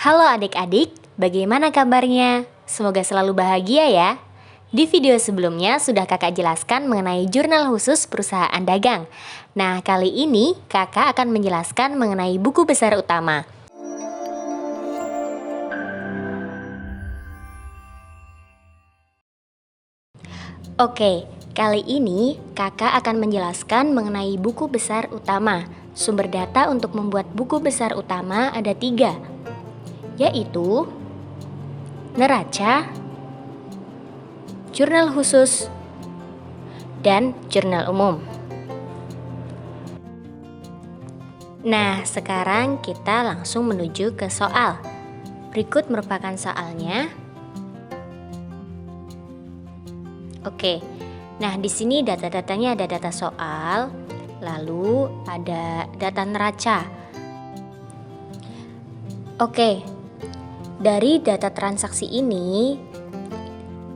Halo adik-adik, bagaimana kabarnya? Semoga selalu bahagia ya. Di video sebelumnya sudah kakak jelaskan mengenai jurnal khusus perusahaan dagang. Nah, kali ini kakak akan menjelaskan mengenai buku besar utama. Oke, kali ini kakak akan menjelaskan mengenai buku besar utama. Sumber data untuk membuat buku besar utama ada 3, yaitu neraca, jurnal khusus, dan jurnal umum. Nah, sekarang kita langsung menuju ke soal. Berikut merupakan soalnya. Oke, nah di sini data-datanya ada data soal, lalu ada data neraca. Oke, dari data transaksi ini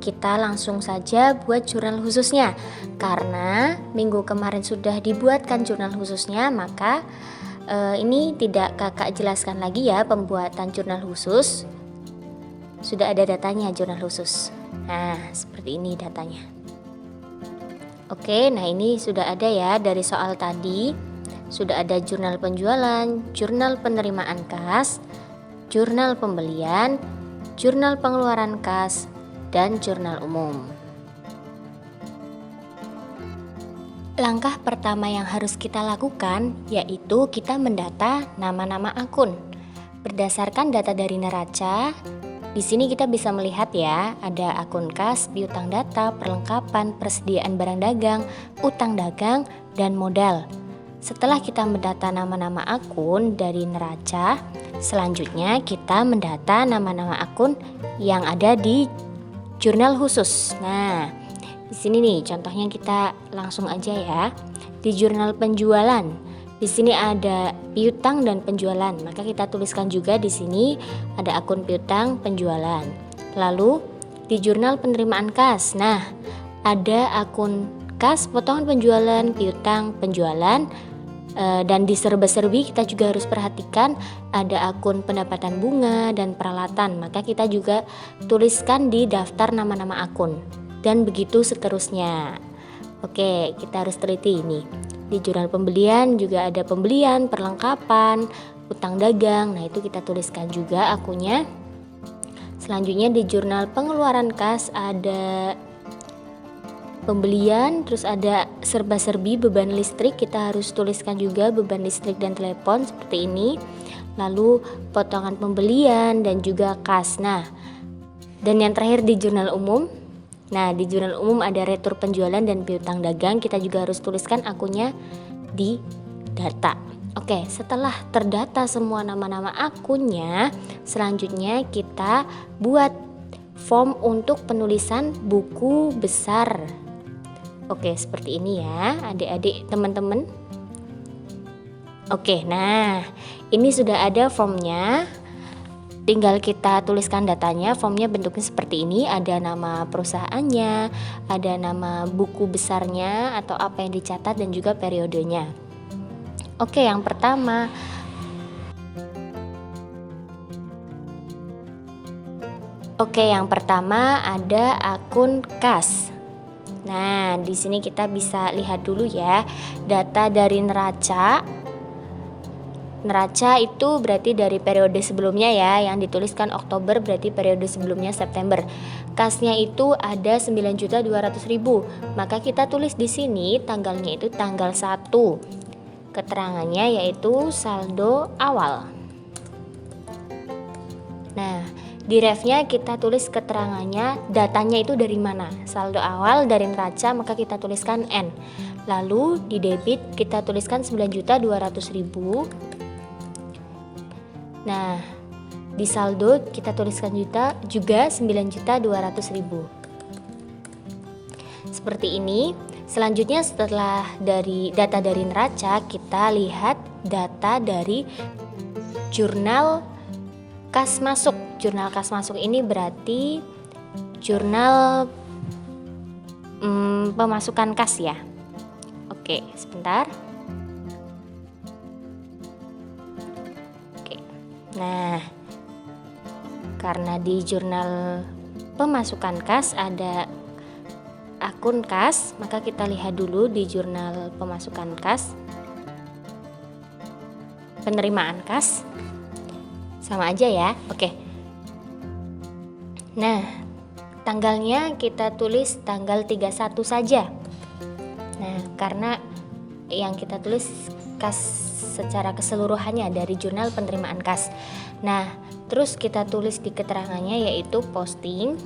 kita langsung saja buat jurnal khususnya. Karena minggu kemarin sudah dibuatkan jurnal khususnya, maka ini tidak kakak jelaskan lagi ya pembuatan jurnal khusus. Sudah ada datanya jurnal khusus. Nah, seperti ini datanya. Oke, nah ini sudah ada ya dari soal tadi. Sudah ada jurnal penjualan, jurnal penerimaan kas, jurnal pembelian, jurnal pengeluaran kas, dan jurnal umum. Langkah pertama yang harus kita lakukan yaitu kita mendata nama-nama akun. Berdasarkan data dari neraca, di sini kita bisa melihat ya, ada akun kas, piutang data, perlengkapan, persediaan barang dagang, utang dagang, dan modal. Setelah kita mendata nama-nama akun dari neraca, selanjutnya kita mendata nama-nama akun yang ada di jurnal khusus. Nah, di sini nih contohnya kita langsung aja ya. Di jurnal penjualan, di sini ada piutang dan penjualan, maka kita tuliskan juga di sini ada akun piutang penjualan. Lalu di jurnal penerimaan kas, nah ada akun kas, potongan penjualan, piutang, penjualan, dan di serba-serbi kita juga harus perhatikan ada akun pendapatan bunga dan peralatan, maka kita juga tuliskan di daftar nama-nama akun dan begitu seterusnya. Oke, kita harus teliti ini. Di jurnal pembelian juga ada pembelian, perlengkapan, utang dagang. Nah, itu kita tuliskan juga akunnya. Selanjutnya di jurnal pengeluaran kas ada pembelian, terus ada serba-serbi beban listrik, kita harus tuliskan juga beban listrik dan telepon seperti ini. Lalu potongan pembelian dan juga kas. Nah, dan yang terakhir di jurnal umum. Nah, di jurnal umum ada retur penjualan dan piutang dagang, kita juga harus tuliskan akunnya di data. Oke, setelah terdata semua nama-nama akunnya, selanjutnya kita buat form untuk penulisan buku besar. Oke, seperti ini ya adik-adik teman-teman. Oke, nah ini sudah ada formnya. Tinggal kita tuliskan datanya. Formnya bentuknya seperti ini. Ada nama perusahaannya, ada nama buku besarnya atau apa yang dicatat, dan juga periodenya. Oke, yang pertama ada akun kas. Nah, di sini kita bisa lihat dulu ya data dari neraca. Neraca itu berarti dari periode sebelumnya ya, yang dituliskan Oktober berarti periode sebelumnya September. Kasnya itu ada 9.200.000. Maka kita tulis di sini tanggalnya itu tanggal 1. Keterangannya yaitu saldo awal. Nah, di refnya kita tulis keterangannya, datanya itu dari mana? Saldo awal dari neraca, maka kita tuliskan N. Lalu di debit kita tuliskan 9.200.000. Nah, di saldo kita tuliskan juga 9.200.000. Seperti ini. Selanjutnya setelah dari data dari neraca, kita lihat data dari jurnal kas masuk. Jurnal kas masuk ini berarti jurnal pemasukan kas ya. Oke, sebentar. Oke. Nah, karena di jurnal pemasukan kas ada akun kas, maka kita lihat dulu di jurnal pemasukan kas, penerimaan kas, sama aja ya. Oke. Nah, tanggalnya kita tulis tanggal 31 saja. Nah, karena yang kita tulis kas secara keseluruhannya dari jurnal penerimaan kas. Nah, terus kita tulis di keterangannya yaitu posting.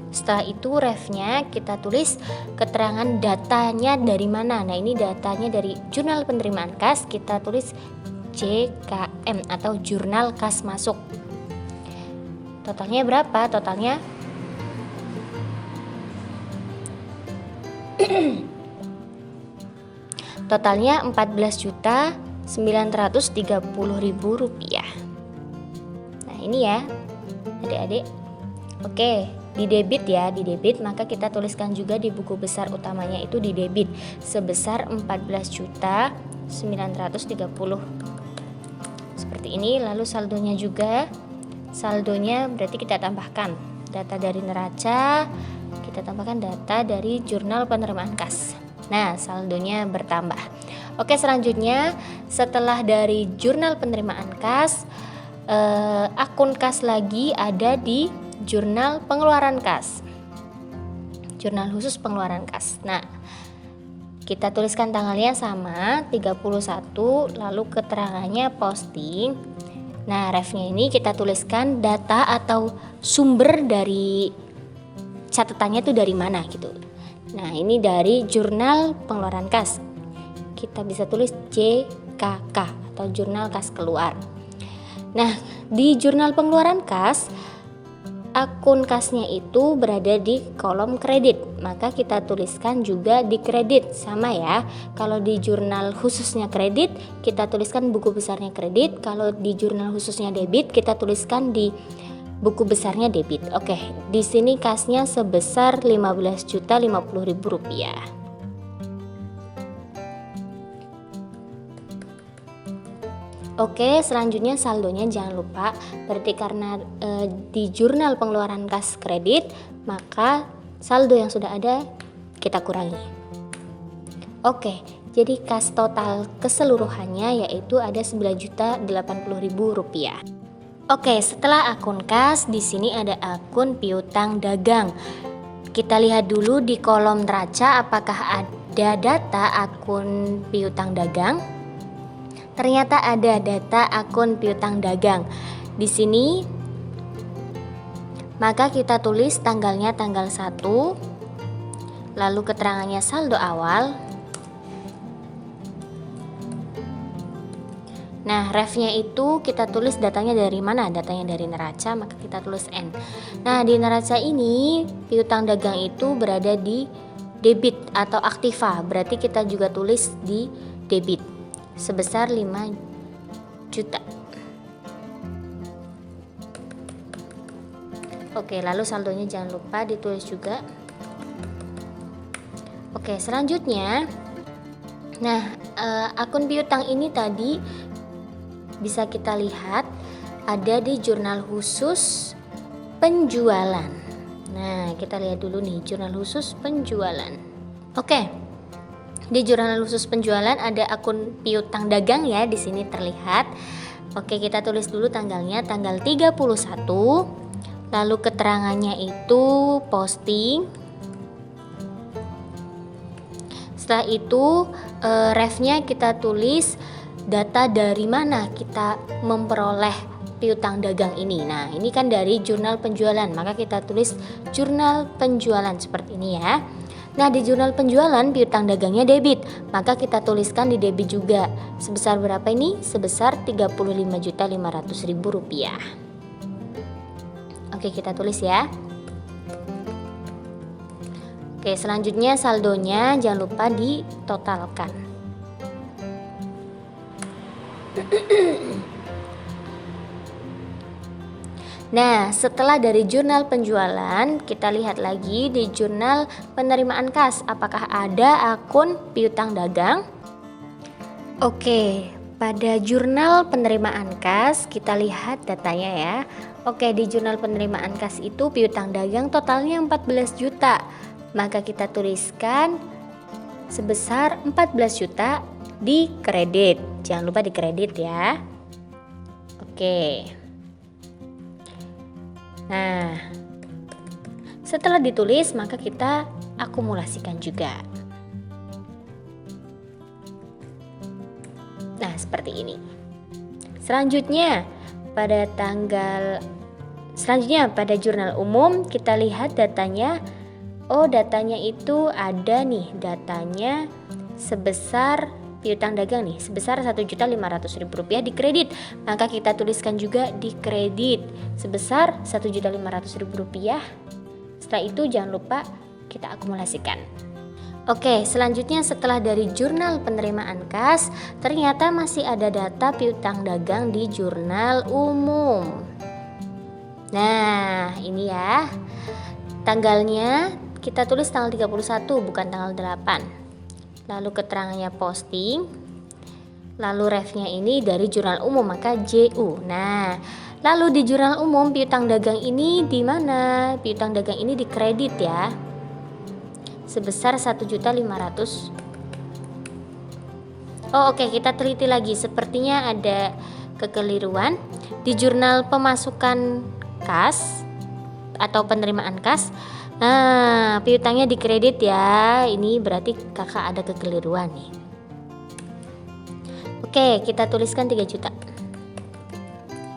Setelah itu refnya kita tulis keterangan datanya dari mana. Nah, ini datanya dari jurnal penerimaan kas, kita tulis JKM atau jurnal kas masuk. Totalnya berapa? Totalnya totalnya Rp14.930.000. Nah, ini ya adik-adik. Oke, di debit ya, di debit, maka kita tuliskan juga di buku besar utamanya itu di debit sebesar 14.930. Seperti ini. Lalu saldonya juga, saldonya berarti kita tambahkan data dari neraca, kita tambahkan data dari jurnal penerimaan kas. Nah, saldonya bertambah. Oke, selanjutnya setelah dari jurnal penerimaan kas, akun kas lagi ada di jurnal pengeluaran kas, jurnal khusus pengeluaran kas. Nah, kita tuliskan tanggalnya sama 31, lalu keterangannya posting. Nah, refnya ini kita tuliskan data atau sumber dari catatannya itu dari mana gitu. Nah, ini dari jurnal pengeluaran kas. Kita bisa tulis JKK atau jurnal kas keluar. Nah, di jurnal pengeluaran kas, akun kasnya itu berada di kolom kredit, maka kita tuliskan juga di kredit, sama ya. Kalau di jurnal khususnya kredit, kita tuliskan buku besarnya kredit. Kalau di jurnal khususnya debit, kita tuliskan di buku besarnya debit. Oke, di sini kasnya sebesar Rp15.050.000. Oke, selanjutnya saldonya jangan lupa, berarti karena di jurnal pengeluaran kas kredit, maka saldo yang sudah ada kita kurangi. Oke, jadi kas total keseluruhannya yaitu ada Rp9.080.000. Oke, setelah akun kas, di sini ada akun piutang dagang. Kita lihat dulu di kolom neraca apakah ada data akun piutang dagang. Ternyata ada data akun piutang dagang. Di sini maka kita tulis tanggalnya tanggal 1, lalu keterangannya saldo awal. Nah, refnya itu kita tulis datanya dari mana? Datanya dari neraca, maka kita tulis N. Nah, di neraca ini piutang dagang itu berada di debit atau aktiva, berarti kita juga tulis di debit sebesar 5 juta. Oke, lalu saldonya jangan lupa ditulis juga. Oke, selanjutnya, nah, akun piutang ini tadi bisa kita lihat ada di jurnal khusus penjualan. Nah, kita lihat dulu nih jurnal khusus penjualan. Oke. Di jurnal khusus penjualan ada akun piutang dagang ya, di sini terlihat. Oke, kita tulis dulu tanggalnya tanggal 31. Lalu keterangannya itu posting. Setelah itu refnya kita tulis data dari mana kita memperoleh piutang dagang ini. Nah, ini kan dari jurnal penjualan, maka kita tulis jurnal penjualan seperti ini ya. Nah, di jurnal penjualan piutang dagangnya debit, maka kita tuliskan di debit juga. Sebesar berapa ini? Sebesar Rp35.500.000. Oke, kita tulis ya. Oke, selanjutnya saldonya jangan lupa ditotalkan. Nah, setelah dari jurnal penjualan, kita lihat lagi di jurnal penerimaan kas. Apakah ada akun piutang dagang? Oke, Pada jurnal penerimaan kas kita lihat datanya ya. Oke, di jurnal penerimaan kas itu piutang dagang totalnya 14 juta. Maka kita tuliskan sebesar 14 juta di kredit. Jangan lupa di kredit ya. Oke. Nah, setelah ditulis maka kita akumulasikan juga. Nah, seperti ini. Selanjutnya pada jurnal umum kita lihat datanya. Oh, datanya itu ada nih, datanya sebesar piutang dagang nih, sebesar Rp1.500.000 di kredit. Maka kita tuliskan juga di kredit sebesar Rp1.500.000. Setelah itu jangan lupa kita akumulasikan. Oke, selanjutnya setelah dari jurnal penerimaan kas, ternyata masih ada data piutang dagang di jurnal umum. Nah, ini ya. Tanggalnya kita tulis tanggal 31 bukan tanggal 8. Lalu keterangannya posting. Lalu refnya ini dari jurnal umum maka JU. Nah, lalu di jurnal umum piutang dagang ini di mana? Piutang dagang ini di kredit ya. Sebesar 1.500.000. Oh, oke, kita teliti lagi. Sepertinya ada kekeliruan di jurnal pemasukan kas atau penerimaan kas. Nah, piutangnya di kredit ya. Ini berarti kakak ada kekeliruan nih. Oke, kita tuliskan 3 juta.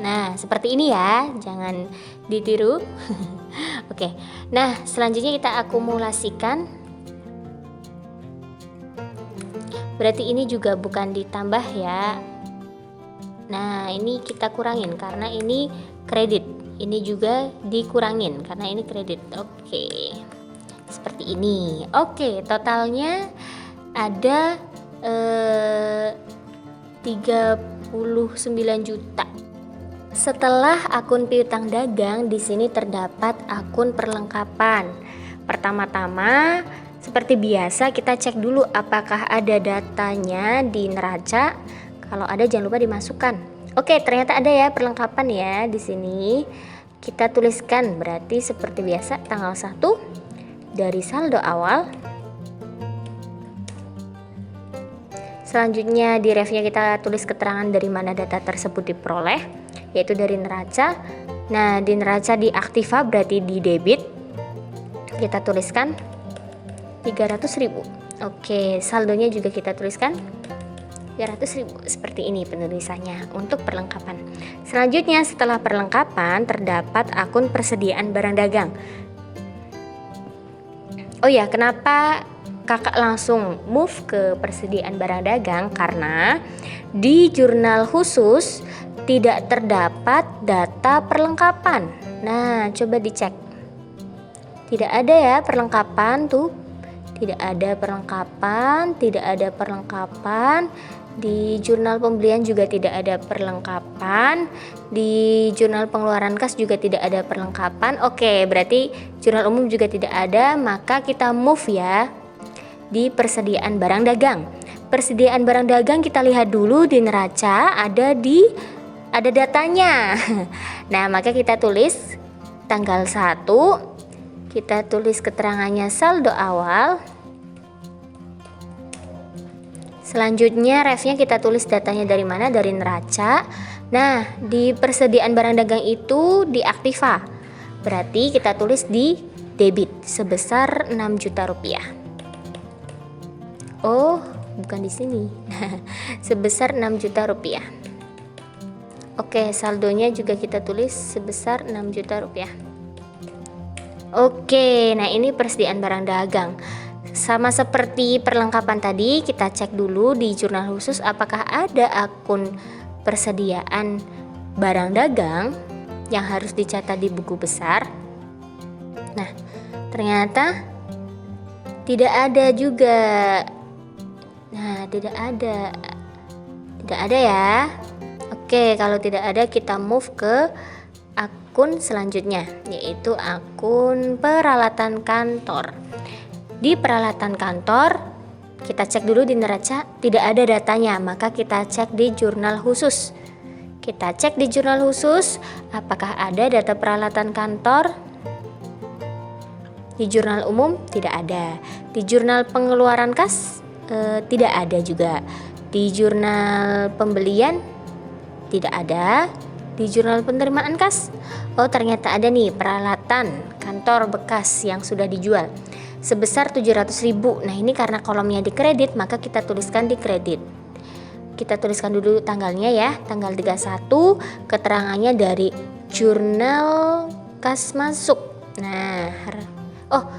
Nah, seperti ini ya. Jangan ditiru. Oke. Nah, selanjutnya kita akumulasikan. Berarti ini juga bukan ditambah ya. Nah, ini kita kurangin karena ini kredit. Ini juga dikurangin karena ini kredit. Oke. Seperti ini. Oke, totalnya ada 39 juta. Setelah akun piutang dagang, di sini terdapat akun perlengkapan. Pertama-tama, seperti biasa kita cek dulu apakah ada datanya di neraca. Kalau ada jangan lupa dimasukkan. Oke, ternyata ada ya perlengkapan ya di sini. Kita tuliskan berarti seperti biasa tanggal 1 dari saldo awal. Selanjutnya di refnya kita tulis keterangan dari mana data tersebut diperoleh, yaitu dari neraca. Nah, di neraca di aktiva berarti di debit. Kita tuliskan 300.000. Oke, saldonya juga kita tuliskan 300.000. Seperti ini penulisannya untuk perlengkapan. Selanjutnya setelah perlengkapan terdapat akun persediaan barang dagang. Oh ya, kenapa kakak langsung move ke persediaan barang dagang? Karena di jurnal khusus tidak terdapat data perlengkapan. Nah, coba dicek. Tidak ada ya perlengkapan tuh. Tidak ada perlengkapan, tidak ada perlengkapan. Di jurnal pembelian juga tidak ada perlengkapan. Di jurnal pengeluaran kas juga tidak ada perlengkapan. Oke, berarti jurnal umum juga tidak ada. Maka kita move ya di persediaan barang dagang. Persediaan barang dagang kita lihat dulu di neraca ada datanya. Nah, maka kita tulis tanggal 1. Kita tulis keterangannya saldo awal. Selanjutnya refnya kita tulis datanya dari mana, dari neraca. Nah, di persediaan barang dagang itu di aktiva. Berarti kita tulis di debit sebesar 6 juta rupiah. Oh, bukan di sini. Sebesar 6 juta rupiah. Oke, saldonya juga kita tulis sebesar 6 juta rupiah. Oke, nah ini persediaan barang dagang. Sama seperti perlengkapan tadi, kita cek dulu di jurnal khusus apakah ada akun persediaan barang dagang yang harus dicatat di buku besar. Nah, ternyata tidak ada juga. Nah, tidak ada ya. Oke, kalau tidak ada kita move ke akun selanjutnya, yaitu akun peralatan kantor. Di peralatan kantor Kita cek dulu di neraca, tidak ada datanya, maka kita cek di jurnal khusus. Kita cek di jurnal khusus, apakah ada data peralatan kantor? Di jurnal umum tidak ada. Di jurnal pengeluaran kas tidak ada juga. Di jurnal pembelian tidak ada. Di jurnal penerimaan kas, oh ternyata ada nih peralatan kantor bekas yang sudah dijual sebesar 700.000. Nah ini karena kolomnya di kredit, maka kita tuliskan di kredit. Kita tuliskan dulu tanggalnya ya, tanggal 31, keterangannya dari jurnal kas masuk. Nah,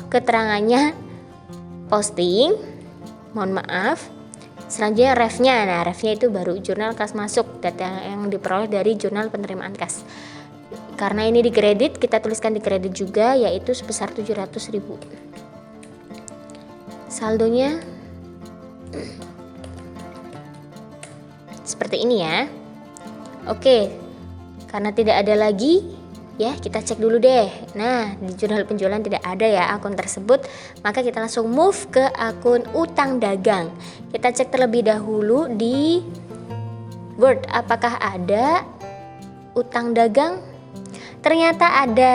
keterangannya posting, mohon maaf. Selanjutnya refnya, nah refnya itu baru jurnal kas masuk, data yang diperoleh dari jurnal penerimaan kas. Karena ini di kredit, kita tuliskan di kredit juga, yaitu sebesar 700.000. Saldonya seperti ini ya. Oke, karena tidak ada lagi ya, kita cek dulu deh. Nah, di jurnal penjualan tidak ada ya akun tersebut, maka kita langsung move ke akun utang dagang. Kita cek terlebih dahulu di Word, apakah ada utang dagang? Ternyata ada.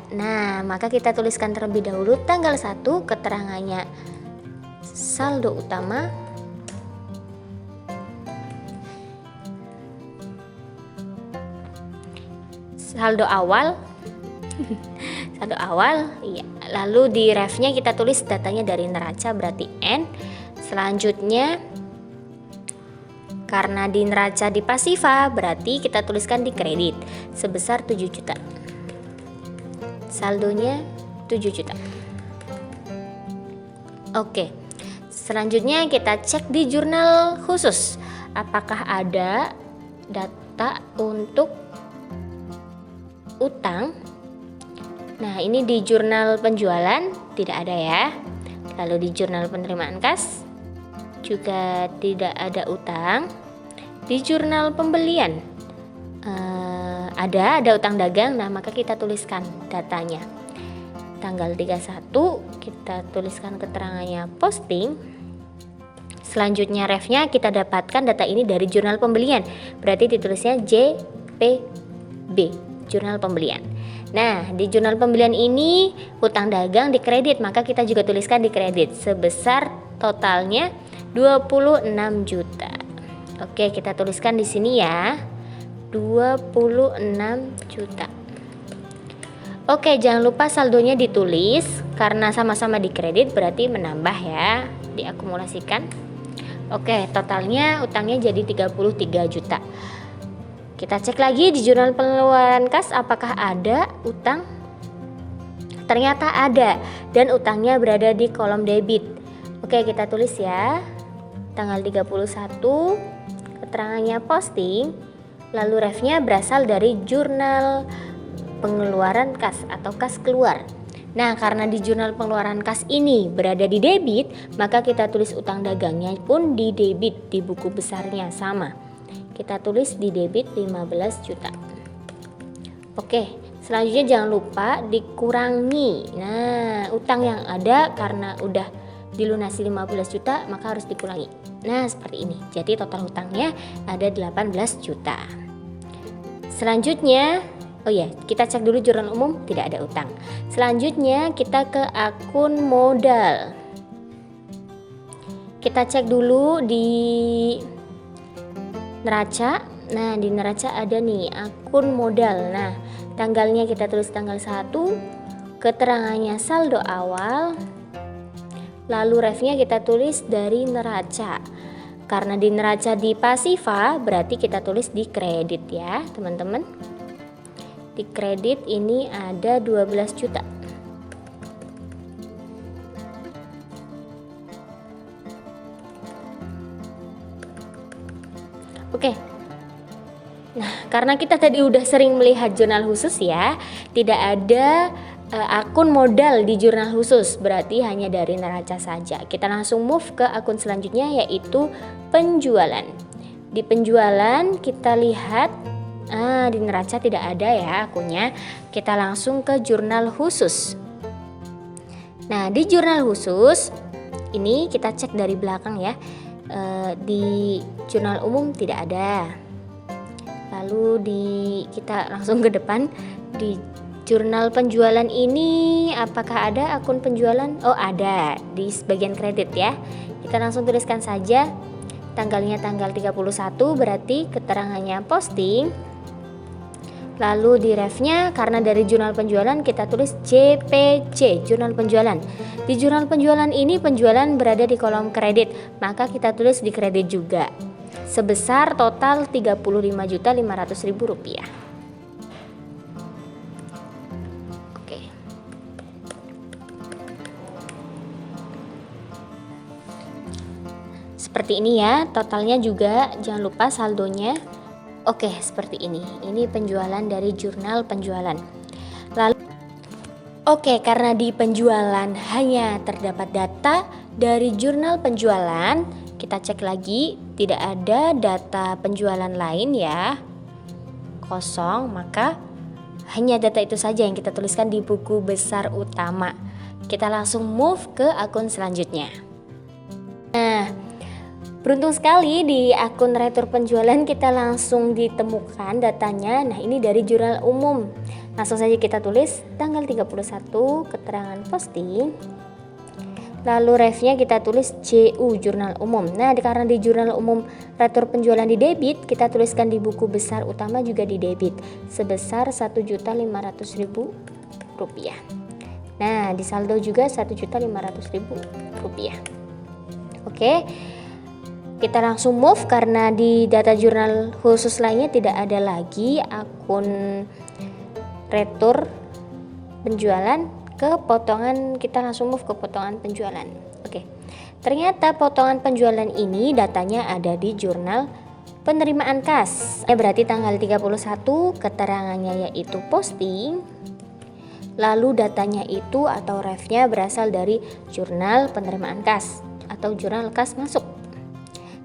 Nah, maka kita tuliskan terlebih dahulu tanggal 1, keterangannya saldo utama, saldo awal saldo awal ya. Lalu di refnya kita tulis datanya dari neraca, berarti N. Selanjutnya karena di neraca di pasifa, berarti kita tuliskan di kredit sebesar 7 juta. Saldonya 7 juta. Oke, selanjutnya kita cek di jurnal khusus, apakah ada data untuk utang. Nah ini di jurnal penjualan tidak ada ya. Lalu di jurnal penerimaan kas juga tidak ada utang. Di jurnal pembelian ada utang dagang. Nah maka kita tuliskan datanya tanggal 31, kita tuliskan keterangannya posting. Selanjutnya refnya kita dapatkan data ini dari jurnal pembelian, berarti ditulisnya JPB, jurnal pembelian. Nah di jurnal pembelian ini utang dagang di kredit, maka kita juga tuliskan di kredit sebesar totalnya 26 juta. Oke, kita tuliskan di sini ya, 26 juta. Oke, jangan lupa saldonya ditulis, karena sama-sama di kredit berarti menambah ya, diakumulasikan. Oke, totalnya utangnya jadi 33 juta. Kita cek lagi di jurnal pengeluaran kas, apakah ada utang? Ternyata ada, dan utangnya berada di kolom debit. Oke, kita tulis ya, tanggal 31, keterangannya posting, lalu refnya berasal dari jurnal pengeluaran kas atau kas keluar. Nah karena di jurnal pengeluaran kas ini berada di debit, maka kita tulis utang dagangnya pun di debit, di buku besarnya sama. Kita tulis di debit 15 juta. Oke, selanjutnya jangan lupa dikurangi. Nah utang yang ada karena udah dilunasi 15 juta maka harus dikurangi. Nah seperti ini, jadi total hutangnya ada 18 juta. Selanjutnya kita cek dulu jurnal umum, tidak ada utang. Selanjutnya kita ke akun modal. Kita cek dulu di neraca. Nah di neraca ada nih akun modal. Nah tanggalnya kita tulis tanggal 1, keterangannya saldo awal, lalu refnya kita tulis dari neraca. Karena di neraca di pasifa berarti kita tulis di kredit ya teman-teman. Di kredit ini ada 12 juta. Oke. Nah, karena kita tadi udah sering melihat jurnal khusus ya, tidak ada akun modal di jurnal khusus, berarti hanya dari neraca saja. Kita langsung move ke akun selanjutnya, yaitu penjualan. Di penjualan kita lihat di neraca tidak ada ya akunnya. Kita langsung ke jurnal khusus. Nah di jurnal khusus ini kita cek dari belakang ya. Di jurnal umum tidak ada. Lalu kita langsung ke depan, di jurnal penjualan ini apakah ada akun penjualan? Oh, ada di bagian kredit ya. Kita langsung tuliskan saja tanggalnya tanggal 31, berarti keterangannya posting. Lalu di refnya, karena dari jurnal penjualan kita tulis JPJ, jurnal penjualan. Di jurnal penjualan ini penjualan berada di kolom kredit, maka kita tulis di kredit juga. Sebesar total Rp35.500.000. Oke. Seperti ini ya, totalnya juga jangan lupa saldonya. Oke, seperti ini. Ini penjualan dari jurnal penjualan. Lalu karena di penjualan hanya terdapat data dari jurnal penjualan, kita cek lagi, tidak ada data penjualan lain ya, kosong, maka hanya data itu saja yang kita tuliskan di buku besar utama. Kita langsung move ke akun selanjutnya. Nah, beruntung sekali di akun retur penjualan kita langsung ditemukan datanya. Nah, ini dari jurnal umum. Langsung saja kita tulis tanggal 31, keterangan posting. Lalu refnya kita tulis JU, jurnal umum. Nah, karena di jurnal umum retur penjualan di debit, kita tuliskan di buku besar utama juga di debit sebesar Rp1.500.000. Nah, di saldo juga Rp1.500.000. Oke. Kita langsung move karena di data jurnal khusus lainnya tidak ada lagi akun retur penjualan. Ke potongan, kita langsung move ke potongan penjualan. Oke. Ternyata potongan penjualan ini datanya ada di jurnal penerimaan kas. Berarti tanggal 31 keterangannya yaitu posting. Lalu datanya itu atau refnya berasal dari jurnal penerimaan kas atau jurnal kas masuk.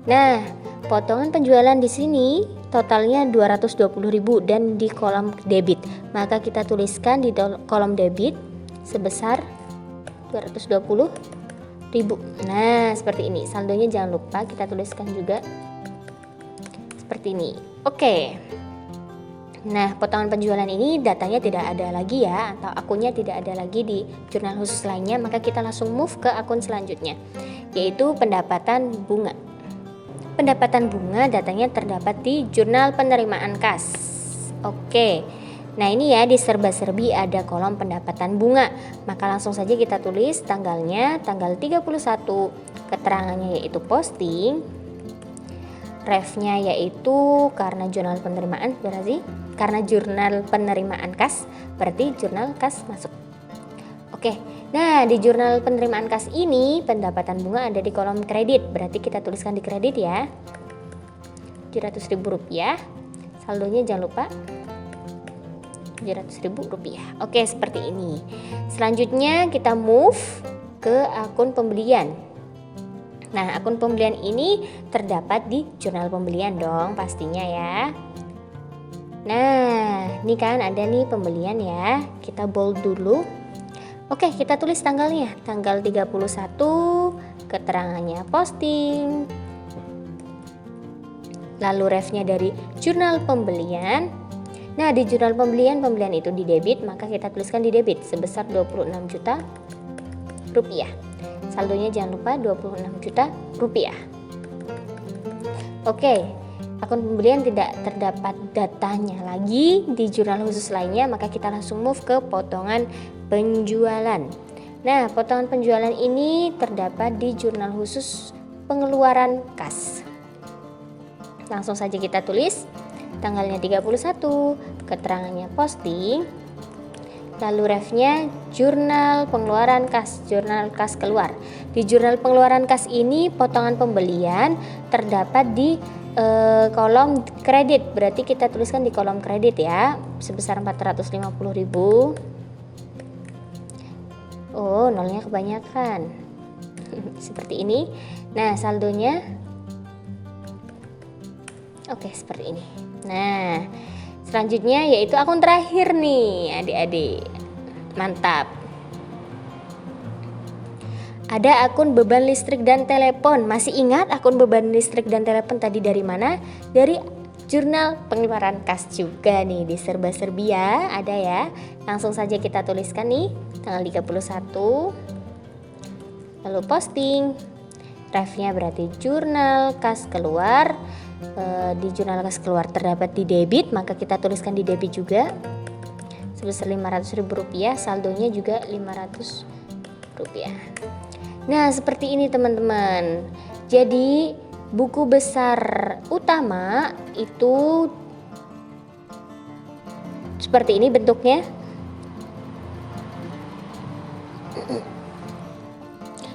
Nah, potongan penjualan di sini totalnya 220.000 dan di kolom debit. Maka kita tuliskan di kolom debit sebesar 220.000. Nah, seperti ini. Saldonya jangan lupa kita tuliskan juga seperti ini. Oke. Nah, potongan penjualan ini datanya tidak ada lagi ya, atau akunnya tidak ada lagi di jurnal khusus lainnya, maka kita langsung move ke akun selanjutnya, yaitu pendapatan bunga. Pendapatan bunga datanya terdapat di jurnal penerimaan kas. Oke. Nah, ini ya di serba-serbi ada kolom pendapatan bunga. Maka langsung saja kita tulis tanggalnya tanggal 31, keterangannya yaitu posting. Refnya yaitu karena jurnal penerimaan berarti karena jurnal penerimaan kas berarti jurnal kas masuk. Oke. Nah, di jurnal penerimaan kas ini pendapatan bunga ada di kolom kredit. Berarti kita tuliskan di kredit ya. Rp700.000. Saldonya jangan lupa Rp700.000. Oke, seperti ini. Selanjutnya kita move ke akun pembelian. Nah, akun pembelian ini terdapat di jurnal pembelian dong pastinya ya. Nah, ini kan ada nih pembelian ya. Kita bold dulu. Oke, kita tulis tanggalnya. Tanggal 31, keterangannya posting. Lalu refnya dari jurnal pembelian. Nah, di jurnal pembelian itu di debit, maka kita tuliskan di debit sebesar Rp26 juta. Saldonya jangan lupa Rp26 juta. Oke, akun pembelian tidak terdapat datanya lagi di jurnal khusus lainnya, maka kita langsung move ke potongan penjualan. Nah, potongan penjualan ini terdapat di jurnal khusus pengeluaran kas. Langsung saja kita tulis tanggalnya 31, keterangannya posting, lalu refnya jurnal pengeluaran kas, jurnal kas keluar. Di jurnal pengeluaran kas ini potongan pembelian terdapat di kolom kredit, berarti kita tuliskan di kolom kredit ya, sebesar 450.000. Oh, nolnya kebanyakan. Seperti ini. Nah, saldonya oke, seperti ini. Nah, selanjutnya yaitu akun terakhir nih adik-adik. Mantap. Ada akun beban listrik dan telepon. Masih ingat akun beban listrik dan telepon tadi dari mana? Dari jurnal pengeluaran kas juga nih, di serba-serbi ya, ada ya. Langsung saja kita tuliskan nih, tanggal 31. Lalu posting. Refnya berarti jurnal kas keluar. Di jurnal kas keluar terdapat di debit, maka kita tuliskan di debit juga. Sebesar Rp500.000, saldonya juga Rp500. Nah, seperti ini teman-teman. Jadi, buku besar utama itu seperti ini bentuknya.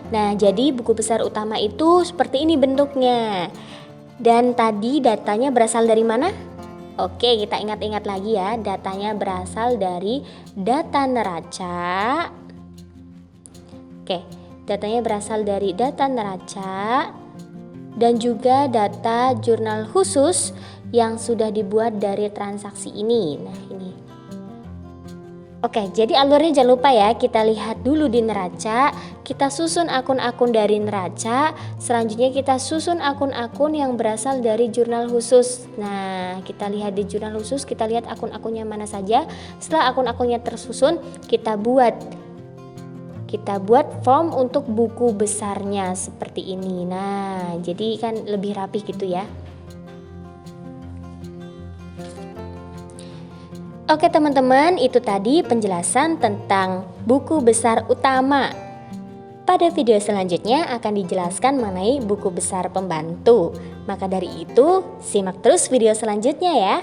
Nah, jadi buku besar utama itu seperti ini bentuknya. Dan tadi datanya berasal dari mana? Oke, kita ingat-ingat lagi ya. Datanya berasal dari data neraca. Oke. Datanya berasal dari data neraca dan juga data jurnal khusus yang sudah dibuat dari transaksi ini. Nah, ini. Oke, jadi alurnya jangan lupa ya, kita lihat dulu di neraca, kita susun akun-akun dari neraca, selanjutnya kita susun akun-akun yang berasal dari jurnal khusus. Nah, kita lihat di jurnal khusus, kita lihat akun-akunnya mana saja. Setelah akun-akunnya tersusun, kita buat form untuk buku besarnya seperti ini. Nah, jadi kan lebih rapi gitu ya. Oke teman-teman, itu tadi penjelasan tentang buku besar utama. Pada video selanjutnya akan dijelaskan mengenai buku besar pembantu. Maka dari itu, simak terus video selanjutnya ya.